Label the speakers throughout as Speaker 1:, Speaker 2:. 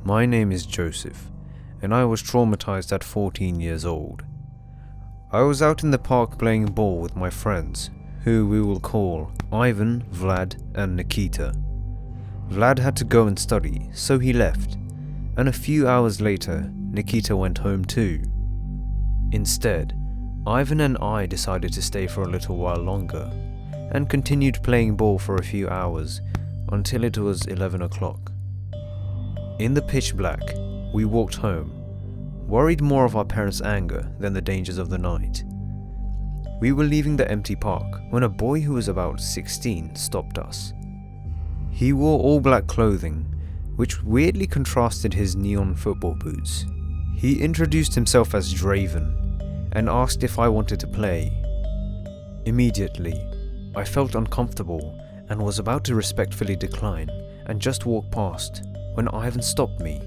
Speaker 1: My name is Joseph, and I was traumatized at 14 years old. I was out in the park playing ball with my friends, who we will call Ivan, Vlad, and Nikita. Vlad had to go and study, so he left, and a few hours later, Nikita went home too. Instead, Ivan and I decided to stay for a little while longer, and continued playing ball for a few hours until it was 11 o'clock. In the pitch black, we walked home, worried more of our parents' anger than the dangers of the night. We were leaving the empty park when a boy who was about 16 stopped us. He wore all black clothing, which weirdly contrasted his neon football boots. He introduced himself as Draven and asked if I wanted to play. Immediately, I felt uncomfortable and was about to respectfully decline and just walk past when Ivan stopped me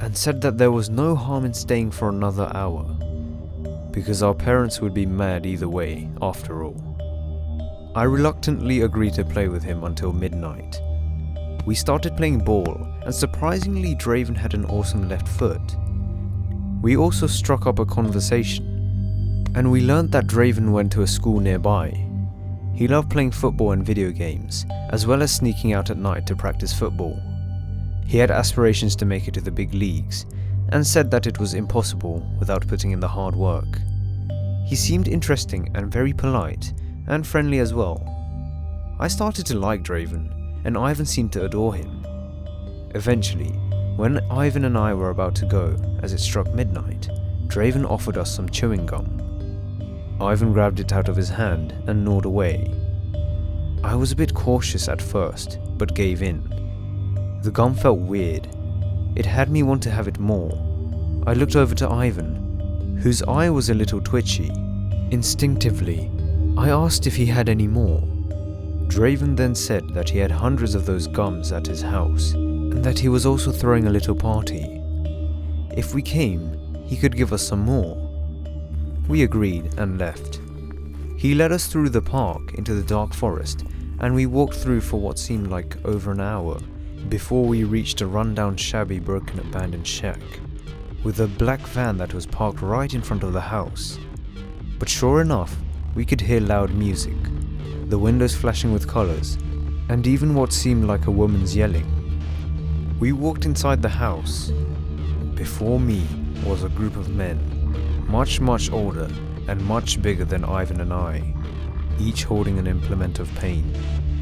Speaker 1: and said that there was no harm in staying for another hour, because our parents would be mad either way after all. I reluctantly agreed to play with him until midnight. We started playing ball, and surprisingly Draven had an awesome left foot. We also struck up a conversation, and we learned that Draven went to a school nearby. He loved playing football and video games, as well as sneaking out at night to practice football. He had aspirations to make it to the big leagues, and said that it was impossible without putting in the hard work. He seemed interesting and very polite, and friendly as well. I started to like Draven, and Ivan seemed to adore him. Eventually, when Ivan and I were about to go, as it struck midnight, Draven offered us some chewing gum. Ivan grabbed it out of his hand and gnawed away. I was a bit cautious at first, but gave in. The gum felt weird. It had me want to have it more. I looked over to Ivan, whose eye was a little twitchy. Instinctively, I asked if he had any more. Draven then said that he had hundreds of those gums at his house, and that he was also throwing a little party. If we came, he could give us some more. We agreed and left. He led us through the park into the dark forest, and we walked through for what seemed like over an hour before we reached a rundown, shabby, broken abandoned shack with a black van that was parked right in front of the house. But sure enough, we could hear loud music, the windows flashing with colors, and even what seemed like a woman's yelling. We walked inside the house. Before me was a group of men, much older and much bigger than Ivan and I, each holding an implement of pain,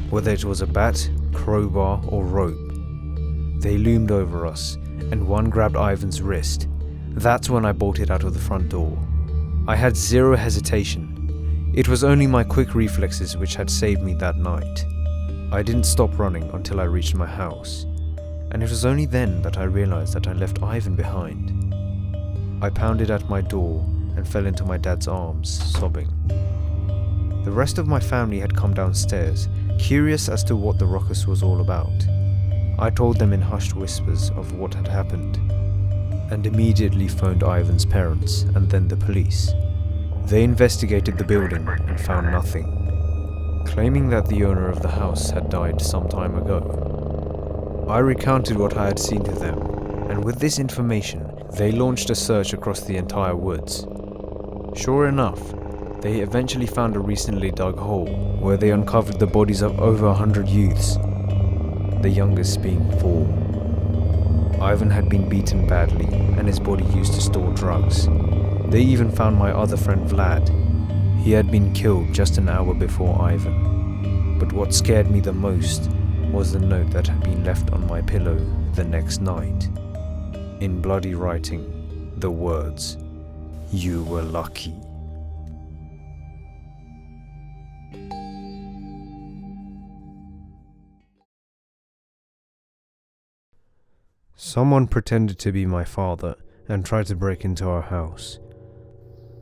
Speaker 1: whether it was a bat, crowbar, or rope. They loomed over us, and one grabbed Ivan's wrist. That's when I bolted out of the front door. I had zero hesitation. It was only my quick reflexes which had saved me that night. I didn't stop running until I reached my house, and it was only then that I realized that I left Ivan behind. I pounded at my door and fell into my dad's arms, sobbing. The rest of my family had come downstairs, curious as to what the ruckus was all about. I told them in hushed whispers of what had happened, and immediately phoned Ivan's parents and then the police. They investigated the building and found nothing, claiming that the owner of the house had died some time ago. I recounted what I had seen to them, and with this information, they launched a search across the entire woods. Sure enough, they eventually found a recently dug hole where they uncovered the bodies of over 100 youths, the youngest being 4. Ivan had been beaten badly and his body used to store drugs. They even found my other friend Vlad. He had been killed just an hour before Ivan. But what scared me the most was the note that had been left on my pillow the next night. In bloody writing, the words, "You were lucky." Someone pretended to be my father and tried to break into our house.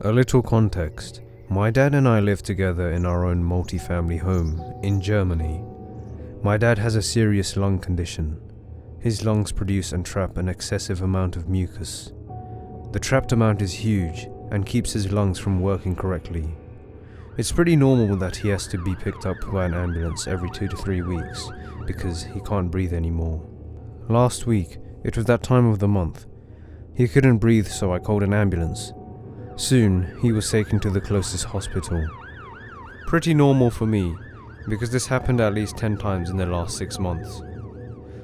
Speaker 1: A little context. My dad and I live together in our own multi-family home in Germany. My dad has a serious lung condition. His lungs produce and trap an excessive amount of mucus. The trapped amount is huge and keeps his lungs from working correctly. It's pretty normal that he has to be picked up by an ambulance every 2 to 3 weeks because he can't breathe anymore. Last week, It was that time of the month. He couldn't breathe, so I called an ambulance. Soon, he was taken to the closest hospital. Pretty normal for me, because this happened at least 10 times in the last 6 months.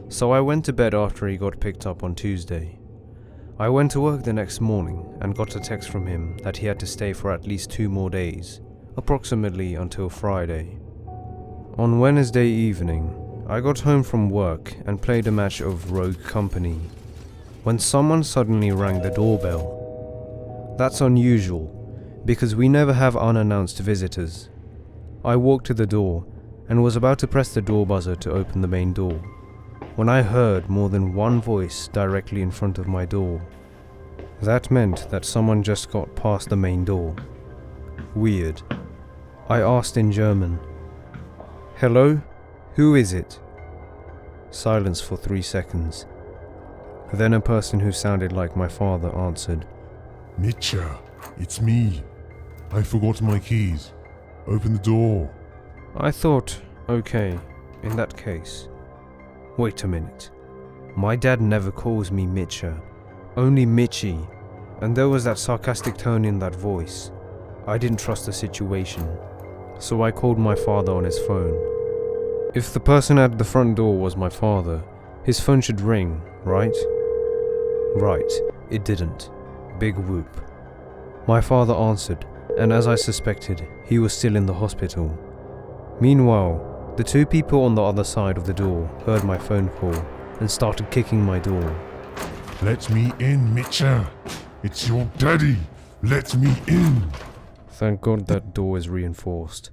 Speaker 1: So I went to bed after he got picked up on Tuesday. I went to work the next morning and got a text from him that he had to stay for at least 2 more days, approximately until Friday. On Wednesday evening, I got home from work and played a match of Rogue Company, when someone suddenly rang the doorbell. That's unusual, because we never have unannounced visitors. I walked to the door and was about to press the door buzzer to open the main door, when I heard more than one voice directly in front of my door. That meant that someone just got past the main door. Weird. I asked in German, "Hello? Who is it?" Silence for 3 seconds. Then a person who sounded like my father answered,
Speaker 2: "Mitcha, it's me. I forgot my keys. Open the door."
Speaker 1: I thought, okay, in that case. Wait a minute. My dad never calls me Mitcha, only Mitchie, and there was that sarcastic tone in that voice. I didn't trust the situation, so I called my father on his phone. If the person at the front door was my father, his phone should ring, right? Right, it didn't. Big whoop. My father answered, and as I suspected, he was still in the hospital. Meanwhile, the 2 people on the other side of the door heard my phone call and started kicking my door.
Speaker 2: "Let me in, Mitcha. It's your daddy. Let me in."
Speaker 1: Thank God that door is reinforced.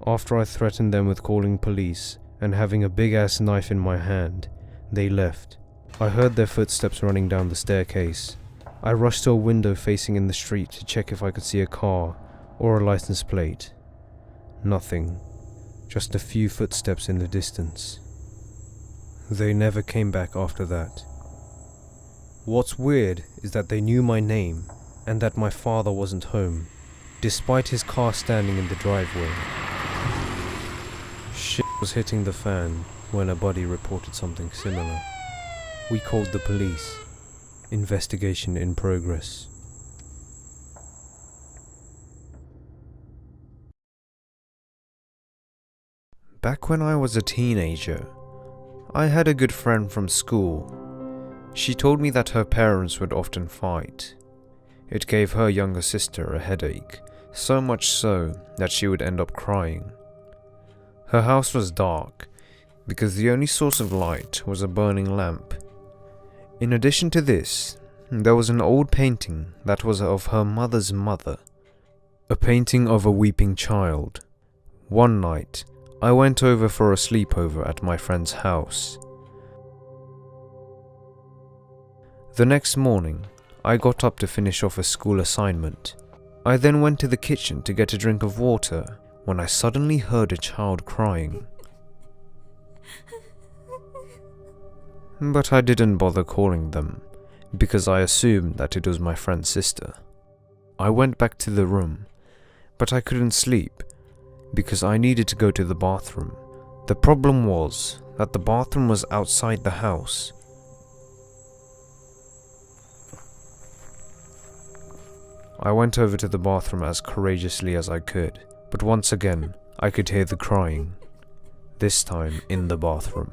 Speaker 1: After I threatened them with calling police and having a big-ass knife in my hand, they left. I heard their footsteps running down the staircase. I rushed to a window facing in the street to check if I could see a car or a license plate. Nothing. Just a few footsteps in the distance. They never came back after that. What's weird is that they knew my name and that my father wasn't home, despite his car standing in the driveway. Shit was hitting the fan when a buddy reported something similar. We called the police. Investigation in progress. Back when I was a teenager, I had a good friend from school. She told me that her parents would often fight. It gave her younger sister a headache, so much so that she would end up crying. Her house was dark, because the only source of light was a burning lamp. In addition to this, there was an old painting that was of her mother's mother, a painting of a weeping child. One night, I went over for a sleepover at my friend's house. The next morning, I got up to finish off a school assignment. I then went to the kitchen to get a drink of water when I suddenly heard a child crying. But I didn't bother calling them, because I assumed that it was my friend's sister. I went back to the room, but I couldn't sleep, because I needed to go to the bathroom. The problem was that the bathroom was outside the house. I went over to the bathroom as courageously as I could, but once again, I could hear the crying, this time in the bathroom.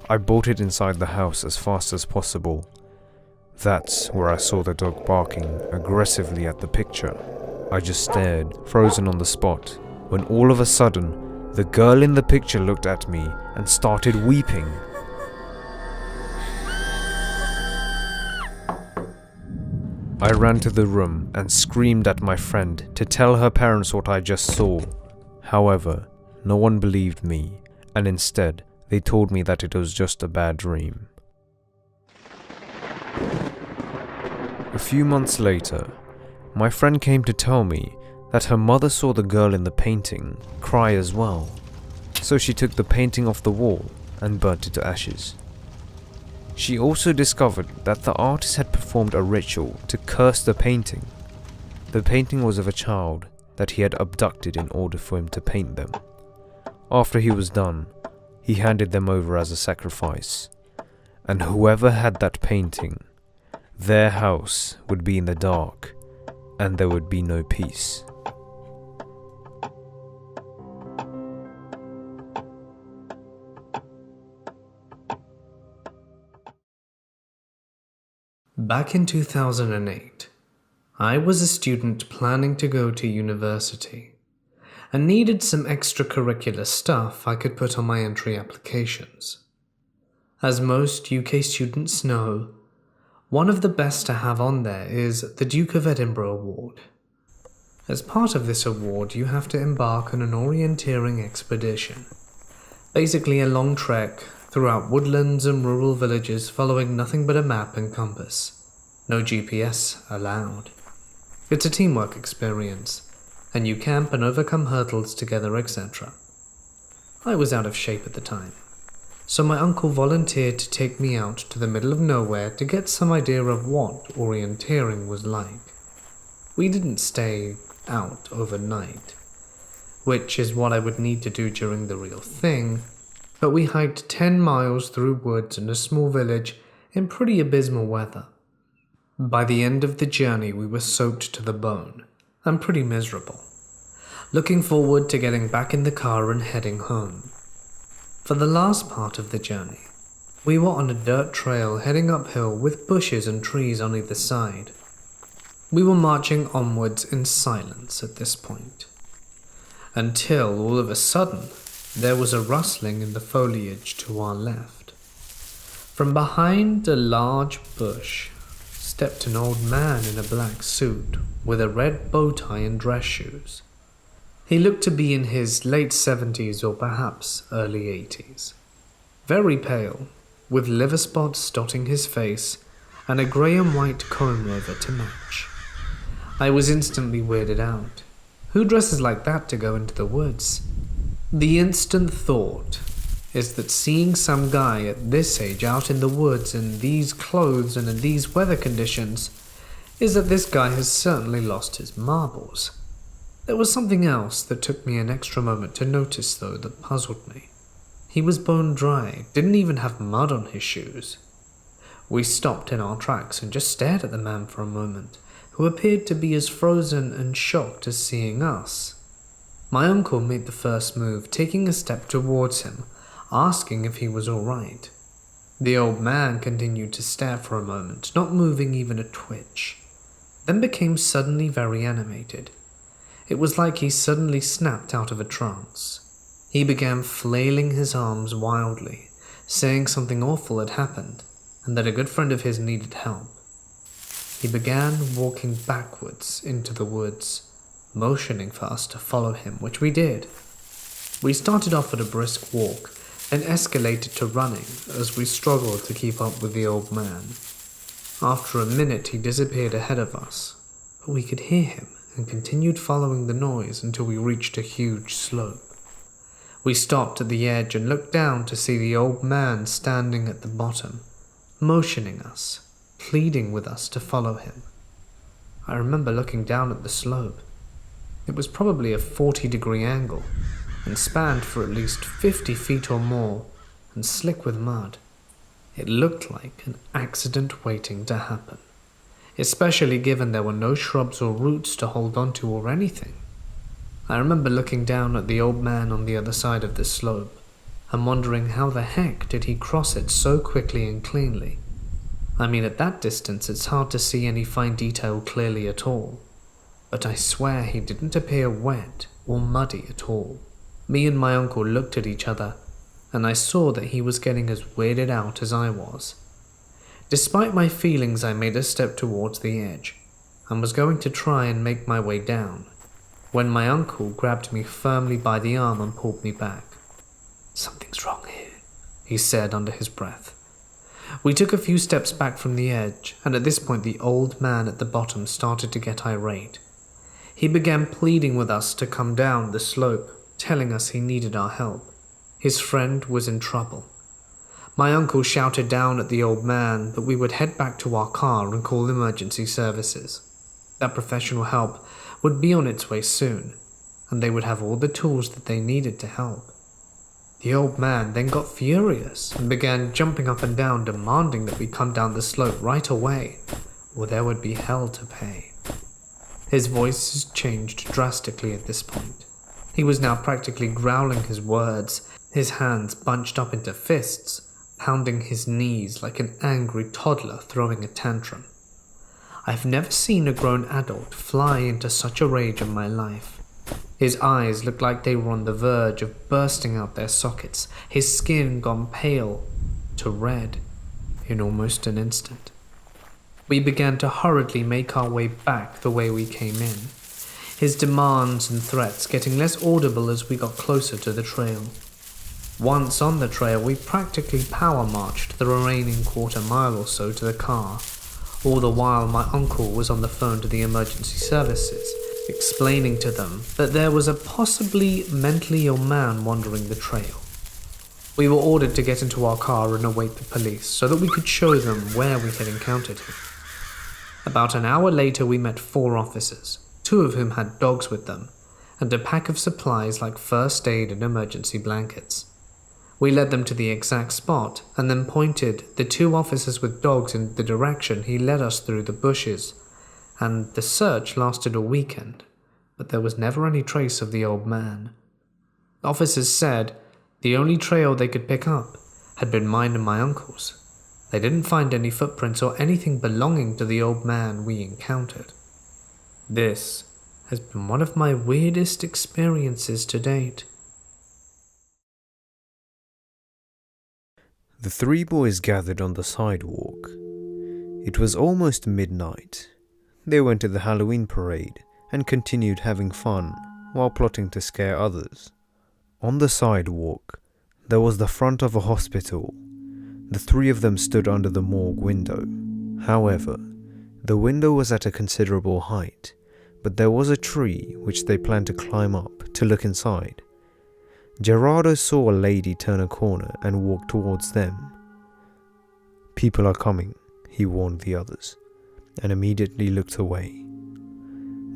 Speaker 1: I bolted inside the house as fast as possible. That's where I saw the dog barking aggressively at the picture. I just stared, frozen on the spot, when all of a sudden, the girl in the picture looked at me and started weeping. I ran to the room and screamed at my friend to tell her parents what I just saw. However, no one believed me, and instead, they told me that it was just a bad dream. A few months later, my friend came to tell me that her mother saw the girl in the painting cry as well, so she took the painting off the wall and burnt it to ashes. She also discovered that the artist had performed a ritual to curse the painting. The painting was of a child that he had abducted in order for him to paint them. After he was done, he handed them over as a sacrifice, and whoever had that painting, their house would be in the dark, and there would be no peace.
Speaker 3: Back in 2008, I was a student planning to go to university and needed some extracurricular stuff I could put on my entry applications. As most UK students know, one of the best to have on there is the Duke of Edinburgh Award. As part of this award, you have to embark on an orienteering expedition, basically a long trek throughout woodlands and rural villages following nothing but a map and compass. No GPS allowed. It's a teamwork experience, and you camp and overcome hurdles together, etc. I was out of shape at the time, so my uncle volunteered to take me out to the middle of nowhere to get some idea of what orienteering was like. We didn't stay out overnight, which is what I would need to do during the real thing, but we hiked 10 miles through woods in a small village in pretty abysmal weather. By the end of the journey, we were soaked to the bone and pretty miserable, looking forward to getting back in the car and heading home. For the last part of the journey, we were on a dirt trail heading uphill with bushes and trees on either side. We were marching onwards in silence at this point, until all of a sudden, there was a rustling in the foliage to our left. From behind a large bush stepped an old man in a black suit with a red bow tie and dress shoes. He looked to be in his late 70s or perhaps early 80s. Very pale, with liver spots dotting his face and a grey and white comb-over to match. I was instantly weirded out. Who dresses like that to go into the woods? The instant thought is that seeing some guy at this age out in the woods in these clothes and in these weather conditions is that this guy has certainly lost his marbles. There was something else that took me an extra moment to notice, though, that puzzled me. He was bone dry, didn't even have mud on his shoes. We stopped in our tracks and just stared at the man for a moment, who appeared to be as frozen and shocked as seeing us. My uncle made the first move, taking a step towards him, asking if he was all right. The old man continued to stare for a moment, not moving even a twitch, then became suddenly very animated. It was like he suddenly snapped out of a trance. He began flailing his arms wildly, saying something awful had happened, and that a good friend of his needed help. He began walking backwards into the woods, motioning for us to follow him, which we did. We started off at a brisk walk, and escalated to running as we struggled to keep up with the old man. After a minute he disappeared ahead of us, but we could hear him and continued following the noise until we reached a huge slope. We stopped at the edge and looked down to see the old man standing at the bottom, motioning us, pleading with us to follow him. I remember looking down at the slope. It was probably a 40-degree angle, and spanned for at least 50 feet or more, and slick with mud. It looked like an accident waiting to happen, especially given there were no shrubs or roots to hold onto or anything. I remember looking down at the old man on the other side of the slope, and wondering how the heck did he cross it so quickly and cleanly. I mean, at that distance it's hard to see any fine detail clearly at all, but I swear he didn't appear wet or muddy at all. Me and my uncle looked at each other, and I saw that he was getting as weirded out as I was. Despite my feelings, I made a step towards the edge, and was going to try and make my way down, when my uncle grabbed me firmly by the arm and pulled me back. "Something's wrong here," he said under his breath. We took a few steps back from the edge, and at this point the old man at the bottom started to get irate. He began pleading with us to come down the slope, telling us he needed our help. His friend was in trouble. My uncle shouted down at the old man that we would head back to our car and call emergency services. That professional help would be on its way soon, and they would have all the tools that they needed to help. The old man then got furious and began jumping up and down, demanding that we come down the slope right away, or there would be hell to pay. His voice changed drastically at this point. He was now practically growling his words, his hands bunched up into fists, pounding his knees like an angry toddler throwing a tantrum. I've never seen a grown adult fly into such a rage in my life. His eyes looked like they were on the verge of bursting out their sockets, his skin gone pale to red in almost an instant. We began to hurriedly make our way back the way we came in, his demands and threats getting less audible as we got closer to the trail. Once on the trail, we practically power marched the remaining quarter-mile or so to the car. All the while, my uncle was on the phone to the emergency services, explaining to them that there was a possibly mentally ill man wandering the trail. We were ordered to get into our car and await the police so that we could show them where we had encountered him. About an hour later, we met 4 officers, 2 of whom had dogs with them, and a pack of supplies like first aid and emergency blankets. We led them to the exact spot and then pointed the 2 officers with dogs in the direction he led us through the bushes, and the search lasted a weekend, but there was never any trace of the old man. Officers said the only trail they could pick up had been mine and my uncle's. They didn't find any footprints or anything belonging to the old man we encountered. This has been one of my weirdest experiences to date.
Speaker 1: The 3 boys gathered on the sidewalk. It was almost midnight. They went to the Halloween parade and continued having fun while plotting to scare others. On the sidewalk, there was the front of a hospital. The 3 of them stood under the morgue window. However, the window was at a considerable height, but there was a tree which they planned to climb up to look inside. Gerardo saw a lady turn a corner and walk towards them. "People are coming," he warned the others, and immediately looked away.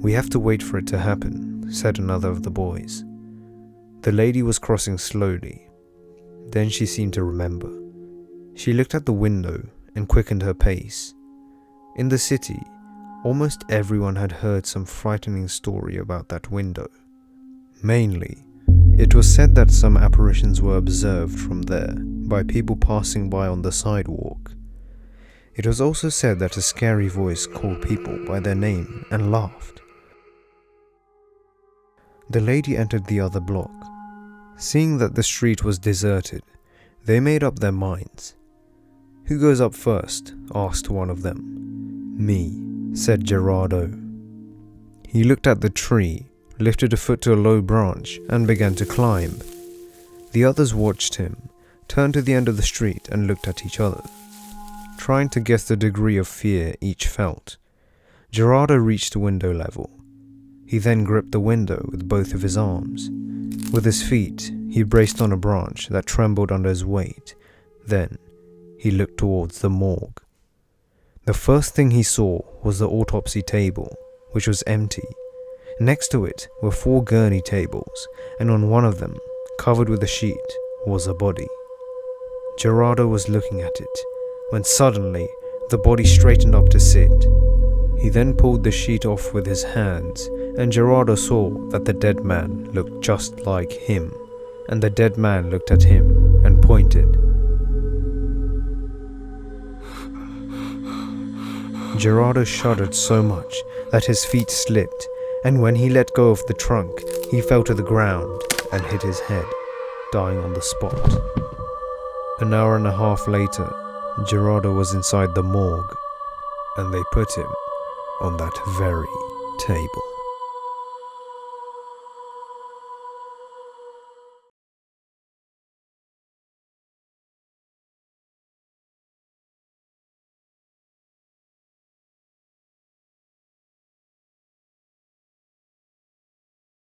Speaker 1: "We have to wait for it to happen," said another of the boys. The lady was crossing slowly. Then she seemed to remember. She looked at the window and quickened her pace. In the city, almost everyone had heard some frightening story about that window. Mainly, it was said that some apparitions were observed from there by people passing by on the sidewalk. It was also said that a scary voice called people by their name and laughed. The lady entered the other block. Seeing that the street was deserted, they made up their minds. "Who goes up first?" asked one of them. "Me," said Gerardo. He looked at the tree, lifted a foot to a low branch, and began to climb. The others watched him, turned to the end of the street and looked at each other, trying to guess the degree of fear each felt. Gerardo reached window level. He then gripped the window with both of his arms. With his feet, he braced on a branch that trembled under his weight. Then, he looked towards the morgue. The first thing he saw was the autopsy table, which was empty. Next to it were 4 gurney tables, and on one of them, covered with a sheet, was a body. Gerardo was looking at it, when suddenly the body straightened up to sit. He then pulled the sheet off with his hands, and Gerardo saw that the dead man looked just like him, and the dead man looked at him and pointed. Gerardo shuddered so much that his feet slipped, and when he let go of the trunk, he fell to the ground and hit his head, dying on the spot. An hour and a half later, Gerardo was inside the morgue, and they put him on that very table.